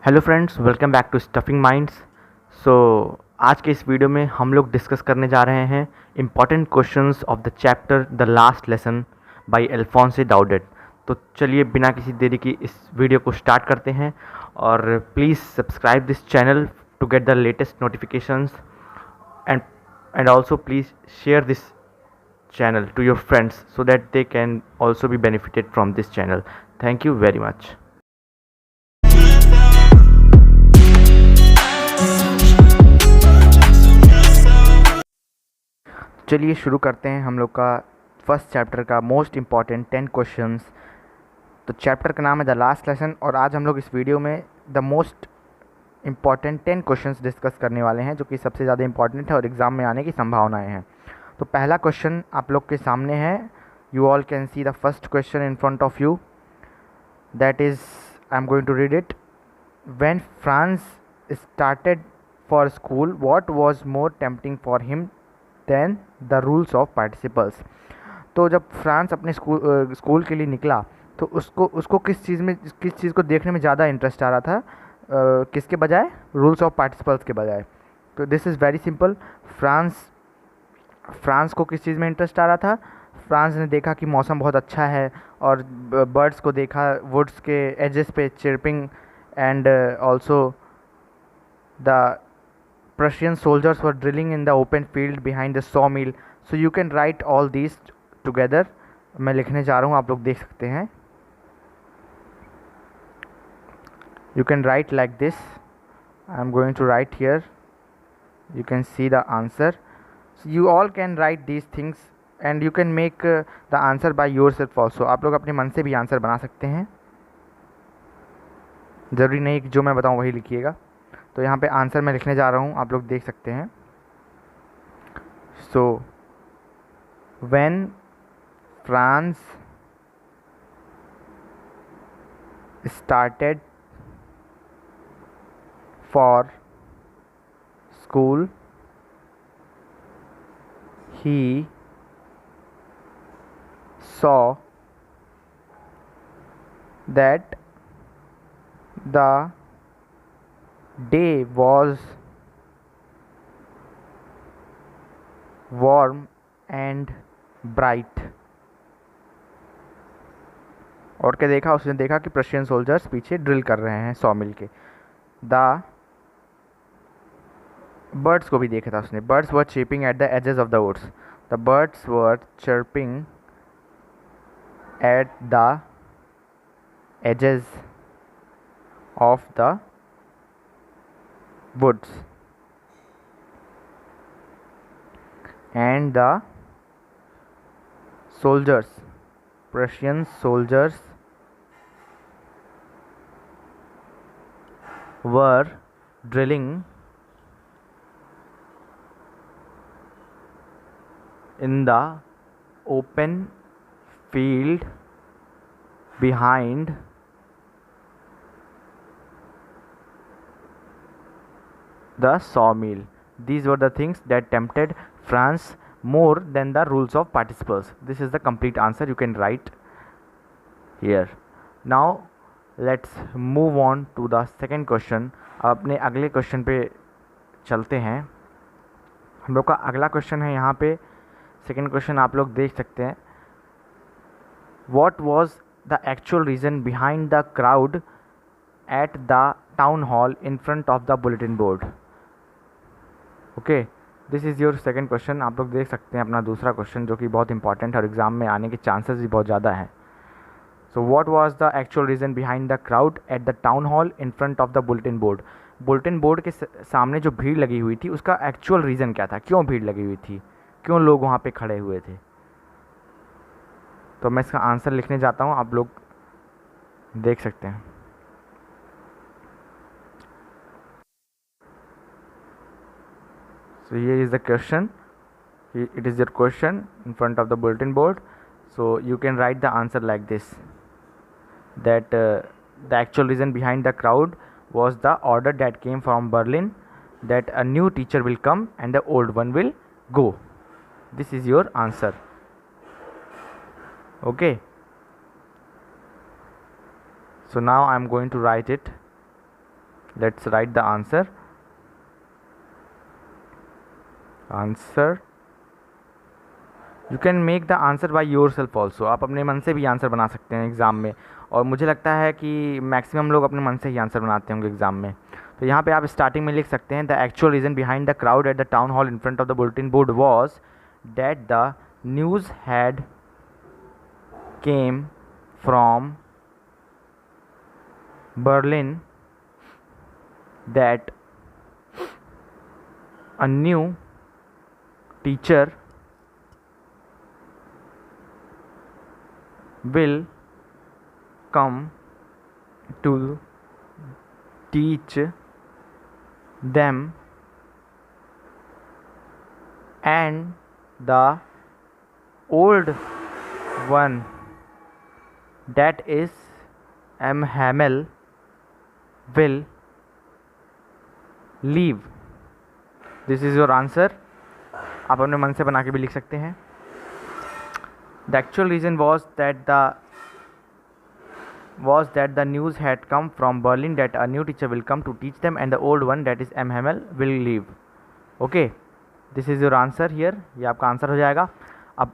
Hello friends, welcome back to Stuffing Minds. So आज के इस वीडियो में हम लोग डिस्कस करने जा रहे हैं important questions of the chapter the last lesson by Alphonse Daudet. तो चलिए बिना किसी देरी की इस वीडियो को स्टार्ट करते हैं और please subscribe this channel to get the latest notifications and also please share this channel to your friends so that they can also be benefited from this channel. Thank you very much. चलिए शुरू करते हैं हम लोग का first chapter का most important 10 questions. तो chapter का नाम है द लास्ट लेसन और आज हम लोग इस वीडियो में the most important 10 questions discuss करने वाले हैं जो कि सबसे ज़्यादा इंपॉर्टेंट है और एग्ज़ाम में आने की संभावनाएं हैं। तो पहला क्वेश्चन आप लोग के सामने है। You all can see the first question in front of you, that is I am going to read it. When Franz started for school what was more tempting for him than the rules of participles. तो जब France अपने school के लिए निकला तो उसको किस चीज़ को देखने में ज़्यादा इंटरेस्ट आ रहा था, किसके बजाय? रूल्स ऑफ पार्टिसिपल्स के बजाय। तो this is very simple. France को किस चीज़ में इंटरेस्ट आ रहा था? फ्रांस ने देखा कि मौसम बहुत अच्छा है और बर्ड्स को देखा वुड्स के एजेस पे chirping and also the Prussian soldiers were drilling in the open field behind the sawmill. So you can write all these together. मैं लिखने जा रहा हूँ, आप लोग देख सकते हैं। You can write like this. I am going to write here. You can see the answer. So you all can write these things and you can make the answer by yourself also. आप लोग अपने मन से भी answer बना सकते हैं, ज़रूरी नहीं कि जो मैं बताऊँ वही लिखिएगा। तो यहाँ पे आंसर मैं लिखने जा रहा हूँ, आप लोग देख सकते हैं। So when Franz started for school he saw that the day was warm and bright। और क्या देखा? उसने देखा कि प्रशियन सोल्जर्स पीछे ड्रिल कर रहे हैं सॉमिल के। द बर्ड्स को भी देखा था उसने। Birds were chirping at the edges of the woods. The birds were chirping at the edges of the woods and the soldiers, Prussian soldiers were drilling in the open field behind the sawmill. These were the things that tempted France more than the rules of participles. This is the complete answer. You can write here. Now let's move on to the second question. अपने अगले question पे चलते हैं। हम लोग का अगला question है यहाँ पे, सेकेंड क्वेश्चन आप लोग देख सकते हैं। What was the actual reason behind the crowd at the town hall in front of the bulletin board? Okay, this is your second question. आप लोग देख सकते हैं अपना दूसरा क्वेश्चन जो कि बहुत इंपॉर्टेंट है और एग्ज़ाम में आने के चांसेस भी बहुत ज़्यादा हैं। So what was the actual reason behind the crowd at the town hall in front of the bulletin board? Bulletin board के सामने जो भीड़ लगी हुई थी उसका एक्चुअल रीज़न क्या था? क्यों भीड़ लगी हुई थी? क्यों लोग वहाँ पे खड़े हुए थे? तो मैं इसका आंसर लिखने जाता हूँ, आप लोग देख सकते हैं। So here is the question. It is your question in front of the bulletin board. So you can write the answer like this, that the actual reason behind the crowd was the order that came from Berlin that a new teacher will come and the old one will go. This is your answer. Okay, so now I am going to write it. Let's write the answer. Answer. You can make the answer by yourself also. आप अपने मन से भी answer बना सकते हैं exam में, और मुझे लगता है कि मैक्सिमम लोग अपने मन से ही आंसर बनाते होंगे एग्ज़ाम में. तो यहाँ पे आप स्टार्टिंग में लिख सकते हैं, the actual reason behind the crowd at the town hall in front of the bulletin board was that the news had came from Berlin that a new teacher will come to teach them, and the old one, that is M. Hamel, will leave. This is your answer. आप अपने मन से बना के भी लिख सकते हैं. The actual reason was that the news had come from Berlin that a new teacher will come to teach them, and the old one, that is M. Hamel, will leave. Okay, this is your answer here. ये आपका answer हो जाएगा. अब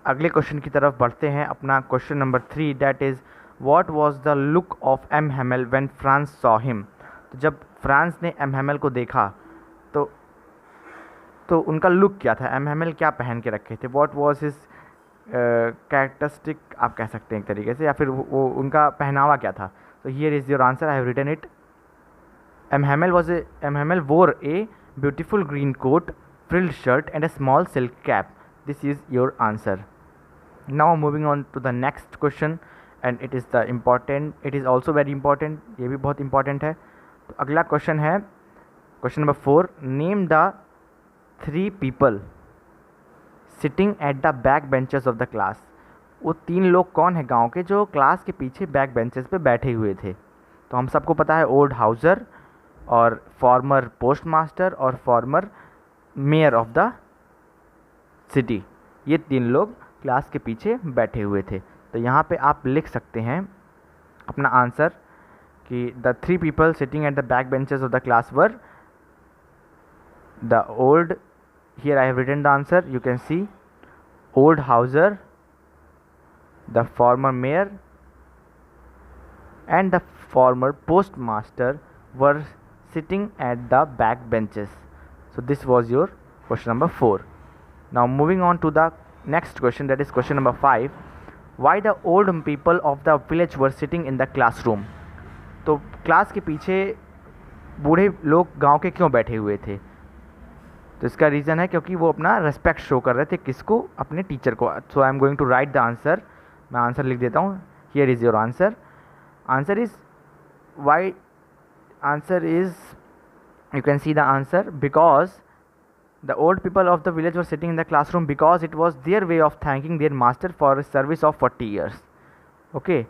अगले question की तरफ बढ़ते हैं. अपना question number 3, that is What was the look of M. Hamel when France saw him? तो जब फ्रांस ने M. Hamel को देखा तो उनका लुक क्या था, M. Hamel क्या पहन के रखे थे, What was his कैरेक्टरिस्टिक आप कह सकते हैं एक तरीके से, या फिर वो उनका पहनावा क्या था. तो here is your answer, I have written it. M. Hamel wore a beautiful green coat, frilled shirt and a small silk cap. This is your answer. Now moving on to the next question, and it is also very important. ये भी बहुत important है. तो अगला question है question number 4. Name the 3 people sitting at the back benches of the class. वो 3 लोग कौन है गांव के जो क्लास के पीछे बैक बेंचेस पे बैठे हुए थे. तो हम सबको पता है ओल्ड हाउसर और फॉर्मर पोस्ट मास्टर और farmer mayor of the city. ये 3 लोग क्लास के पीछे बैठे हुए थे. तो यहाँ पे आप लिख सकते हैं अपना आंसर कि the 3 people sitting at the back benches of the class were the old, here I have written the answer, you can see, old Hauser, the former mayor and the former postmaster were sitting at the back benches. So this was your question number 4. Now moving on to the next question, that is question number 5. Why the old people of the village were sitting in the classroom? तो class के पीछे बूढ़े लोग गांव के क्यों बैठे हुए थे. तो इसका रीज़न है क्योंकि वो अपना रेस्पेक्ट शो कर रहे थे, किसको, अपने टीचर को. So I am going to write the answer. मैं आंसर लिख देता हूँ. Here is your answer. Answer is why. Answer is, you can see the answer, because the old people of the village were sitting in the classroom because it was their way of thanking their master for a service of 40 years. Okay,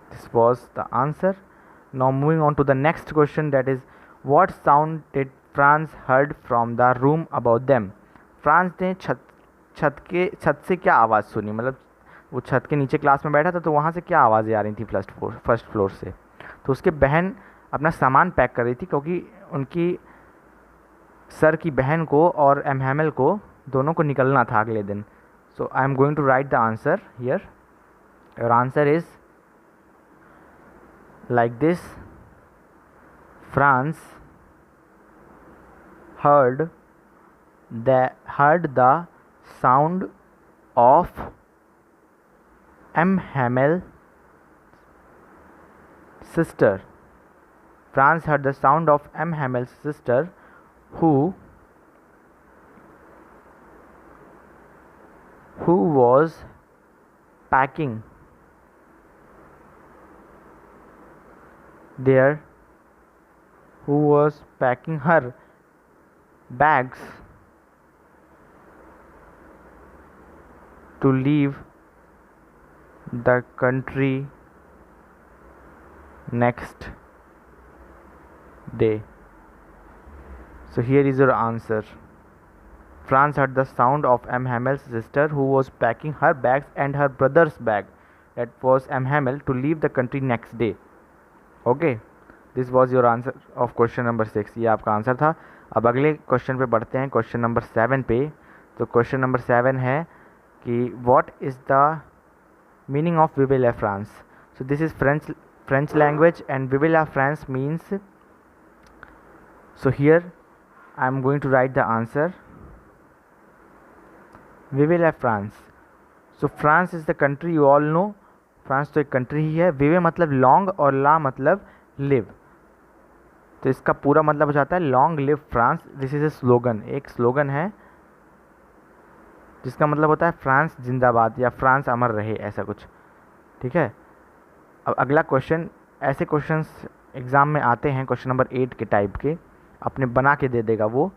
this was the answer. Now moving on to the next question, that is what sound did France heard from the room above them? France ने छत से क्या आवाज़ सुनी, मतलब वो छत के नीचे क्लास में बैठा था तो वहाँ से क्या आवाज़ें आ रही थी फर्स्ट फ्लोर से. तो उसके बहन अपना सामान पैक कर रही थी क्योंकि उनकी सर की बहन को और एम हैमल को दोनों को निकलना था अगले दिन. So I am going to write the answer here. Your answer is like this. France heard the sound of M. Hamel's sister. France heard the sound of M. Hamel's sister, who was packing her bags to leave the country next day. So here is your answer. France heard the sound of M. Hamel's sister, who was packing her bags and her brother's bag, that was M. Hamel, to leave the country next day. Okay, this was your answer of question number 6, ये आपका answer था। अब अगले question पे बढ़ते हैं, question number 7 पे। तो क्वेश्चन नंबर 7 है कि what is the meaning of vive la France. So this is French language, and vive la France means, so here I am going to write the answer, vive la France. So France is the country, you all know, France तो एक country ही है। विवे मतलब long और ला मतलब live, तो इसका पूरा मतलब हो जाता है long live France. This is a slogan, एक स्लोगन है जिसका मतलब होता है फ्रांस जिंदाबाद या फ्रांस अमर रहे, ऐसा कुछ। ठीक है, अब अगला क्वेश्चन, ऐसे क्वेश्चंस एग्ज़ाम में आते हैं क्वेश्चन नंबर 8 के टाइप के, अपने बना के दे देगा वो,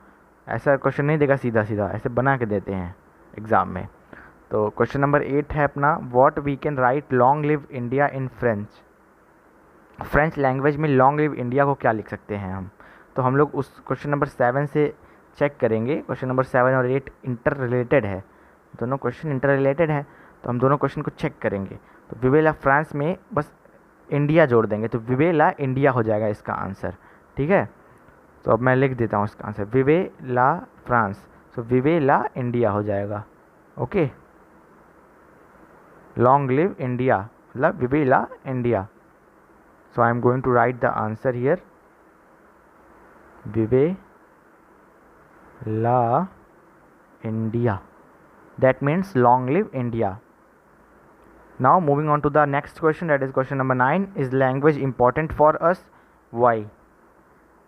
ऐसा क्वेश्चन नहीं देगा सीधा सीधा, ऐसे बना के देते हैं एग्ज़ाम में। तो क्वेश्चन नंबर 8 है अपना, what we can write long live India in French language में लॉन्ग लिव इंडिया को क्या लिख सकते हैं हम। तो हम लोग उस क्वेश्चन नंबर 7 से चेक करेंगे। क्वेश्चन नंबर 7 और 8 इंटर रिलेटेड है, दोनों क्वेश्चन इंटर रिलेटेड है, तो हम दोनों क्वेश्चन को चेक करेंगे। तो विवे ला फ्रांस में बस इंडिया जोड़ देंगे, तो विवे ला इंडिया हो जाएगा इसका आंसर। ठीक है, तो अब मैं लिख देता हूँ इसका answer, vive la France, so vive la India हो जाएगा। ओके, लॉन्ग लिव इंडिया मतलब vive la India. So I am going to write the answer here, vive la India, that means long live India. Now moving on to the next question, that is question number 9, is language important for us, why?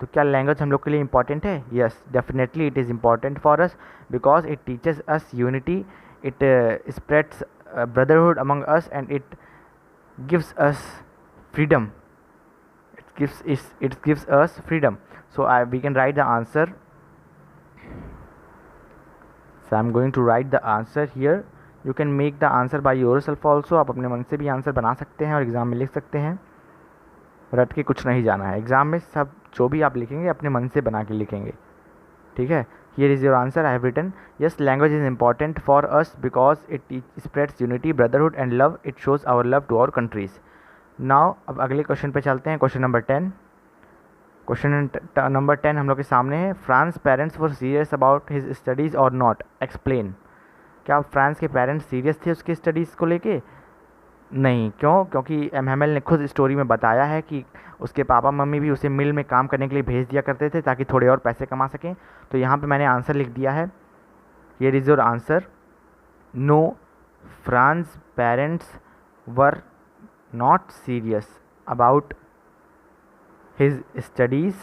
तो क्या language हम लोग के लिए important है? Yes, definitely it is important for us because it teaches us unity, it spreads brotherhood among us, and it gives us freedom, it gives us freedom. So we can write the answer, so I'm going to write the answer here. You can make the answer by yourself also, आप अपने मन से भी answer बना सकते हैं और exam में लिख सकते हैं, रट के कुछ नहीं जाना है। एग्ज़ाम में सब जो भी आप लिखेंगे अपने मन से बना के लिखेंगे। ठीक है, here is your answer, I have written, yes language is important for us because it spreads unity, brotherhood and love, it shows our love to our countries. Now अब अगले क्वेश्चन पे चलते हैं, क्वेश्चन नंबर 10। क्वेश्चन नंबर 10 हम लोग के सामने है, France parents were serious about his studies और नॉट, एक्सप्लेन। क्या फ्रांस के पेरेंट्स सीरियस थे उसकी स्टडीज़ को लेके? नहीं, क्यों? क्योंकि एमएमएल ने खुद स्टोरी में बताया है कि उसके पापा मम्मी भी उसे मिल में काम करने के लिए भेज दिया करते थे ताकि थोड़े और पैसे कमा सकें। तो यहाँ पे मैंने आंसर लिख दिया है, here is your answer, no Franz parents were not serious about his studies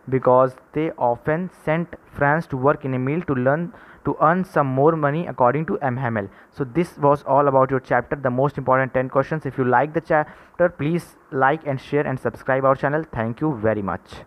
because they often sent France to work in a mill to earn some more money according to MHML. So this was all about your chapter, the most important 10 questions. If you like the chapter, please like and share and subscribe our channel. Thank you very much.